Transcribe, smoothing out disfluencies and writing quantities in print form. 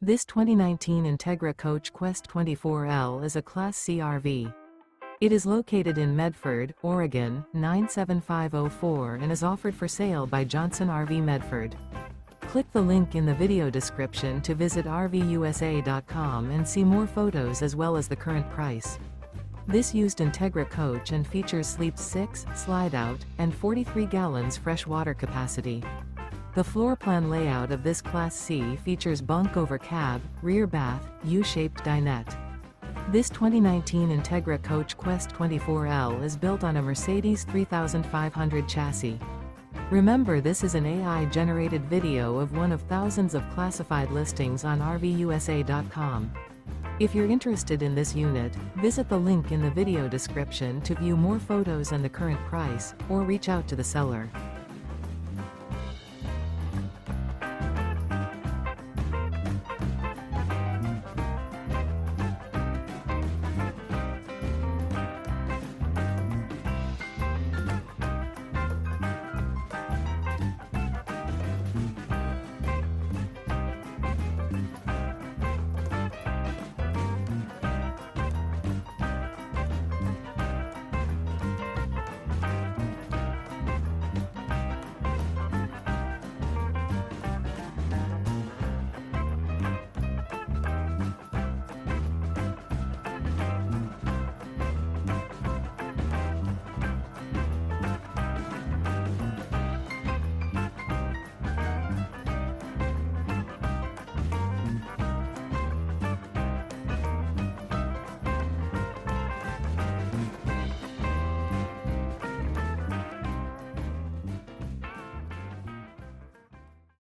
This 2019 Entegra Coach Qwest 24L is a Class C RV. It is located in Medford, Oregon, 97504 and is offered for sale by Johnson RV Medford. Click the link in the video description to visit RVUSA.com and see more photos as well as the current price. This used Entegra coach and features sleeps 6, slide-out, and 43 gallons fresh water capacity. The floor plan layout of this Class C features bunk over cab, rear bath, U-shaped dinette. This 2019 Entegra Coach Qwest 24L is built on a Mercedes 3500 chassis. Remember, this is an AI-generated video of one of thousands of classified listings on RVUSA.com. If you're interested in this unit, visit the link in the video description to view more photos and the current price, or reach out to the seller.